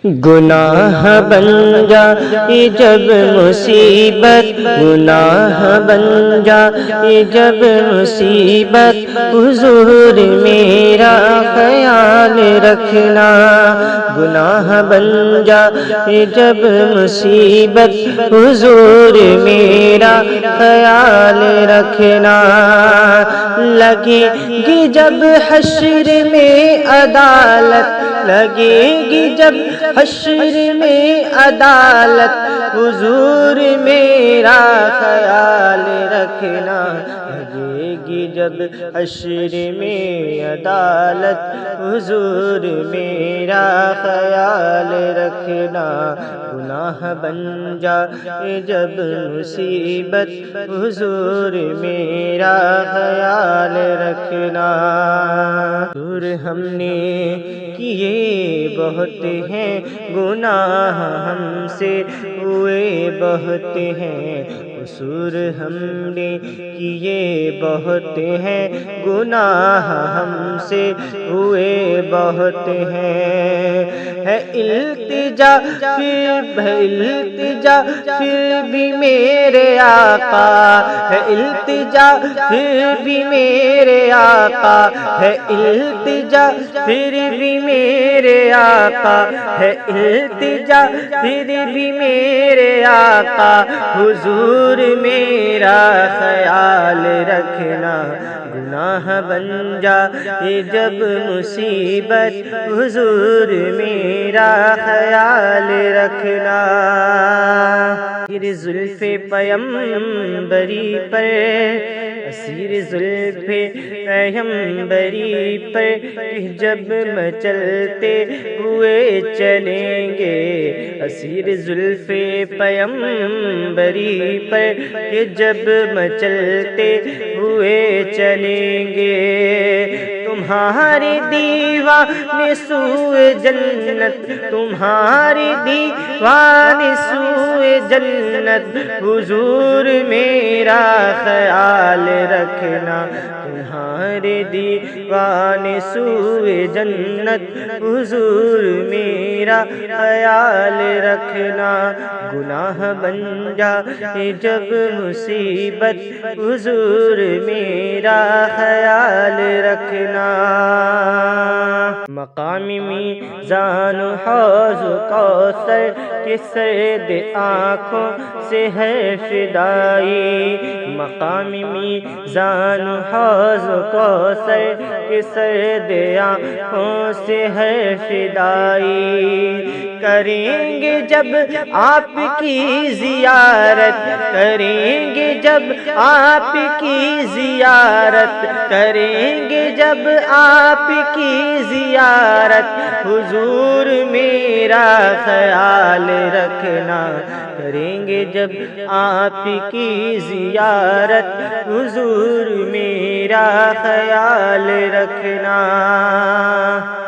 گناہ بن جائے جب مصیبت، گناہ بن جائے جب مصیبت، حضور میرا خیال رکھنا۔ گناہ بن جائے جب مصیبت، حضور میرا خیال رکھنا۔ لگے گی جب حشر میں عدالت، لگے گی جب حشر میں عدالت، حضور میرا خیال رکھنا۔ لگے گی جب حشر میں عدالت، حضور میرا خیال رکھنا۔ گناہ بن جائے جب مصیبت، حضور میرا خیال رکھنا۔ حضور ہم نے کیے بہت ہیں گناہ، ہم سے ہوئے بہت ہیں قصور، ہم نے کیے بہت ہیں گناہ، ہم سے ہوئے بہت ہیں۔ ہے التجا پھر بھی میرے آقا، ہے التجا پھر بھی میرے آقا، ہے التجا پھر بھی میرے آقا، ہے التجا پھر بھی میرے آقا، حضور میرا خیال رکھنا۔ گناہ بن جائے جب مصیبت، حضور میرا خیال رکھنا۔ اسیر زلف پیمبری پر، اسیر زلف پیمبری پر جب مچلتے ہوئے چلیں گے، اسیر زلف پیمبری پر جب مچلتے ہوئے چلیں گے، تمہاری دیوان سوئے جنت، تمہاری دیوان سوئے جنت، حضور میرا خیال رکھنا۔ تمہارے دیوان سوئے جنت، حضور میرا خیال رکھنا۔ گناہ بن جائے جب مصیبت، حضور میرا خیال رکھنا۔ مقام میزان حوض کوثر کے سرد آنکھوں سے ہے فدائی، مقام میزان حوض کوثر کے سرد آنکھوں سے ہے فدائی۔ کریں گے جب آپ کی زیارت، کریں گے جب آپ کی زیارت، کریں گے جب آپ کی زیارت، حضور میرا خیال رکھنا۔ کریں گے جب آپ کی زیارت، حضور میرا خیال رکھنا۔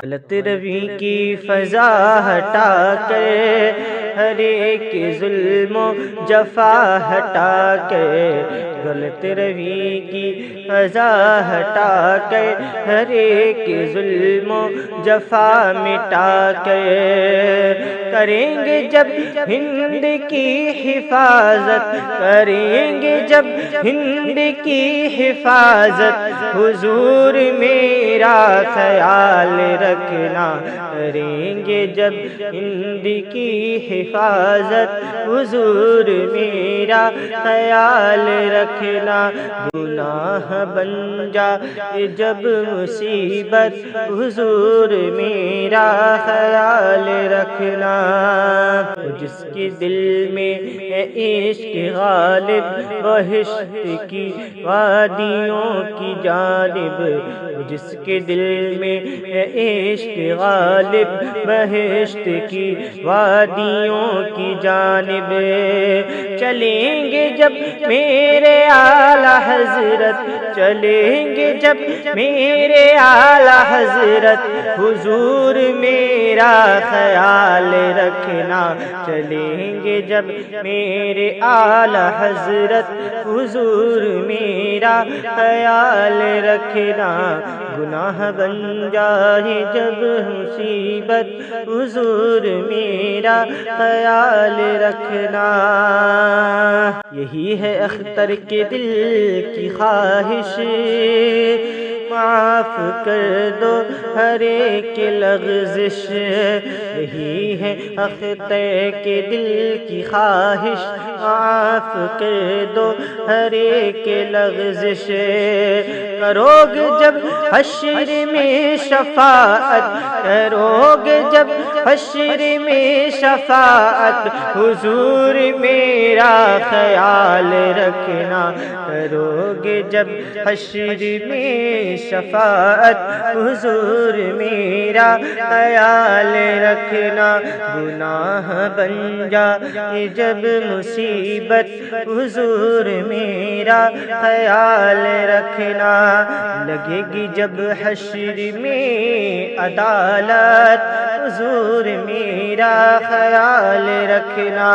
غلط روی کی فضا ہٹا کر، ہر ایک ظلم و جفا ہٹا کر، غلط روی کی فضا ہٹا کر، ہر ایک ظلم و جفا مٹا کر، کریں گے جب ہند کی حفاظت، کریں گے جب ہند کی حفاظت، حضور میرا خیال رکھنا۔ کریں گے جب ہند کی حفاظت، حضور میرا خیال رکھنا۔ گناہ بن جائے جب مصیبت، حضور میرا خیال رکھنا۔ جس کے دل میں ہے عشق غالب، بہشت کی وادیوں کی جانب، جس کے دل میں ہے عشق غالب، بہشت کی وادیوں کی جانب، چلیں گے جب میرے اعلی حضرت، چلیں گے جب میرے اعلی حضرت، حضور میرا خیال رکھنا۔ رکھنا، چلیں گے جب میرے اعلی حضرت حضور میرا خیال رکھنا، گناہ بن جائے جب مصیبت حضور میرا خیال رکھنا۔ یہی ہے اختر کے دل کی خواہش، معاف کر دو ہر ایک لغزش، یہی ہے اختر کے دل کی خواہش، معاف کر دو ہر ایک لغزش، کرو گے جب حشر میں شفاعت، کرو گے جب حشر میں شفاعت، حضور میرا خیال رکھنا، کرو گے جب حشر میں شفاعت، حضور میرا خیال رکھنا، گناہ بن جائے جب مصیبت، حضور میرا خیال رکھنا، لگے گی جب حشر میں عدالت، حضور میرا خیال رکھنا۔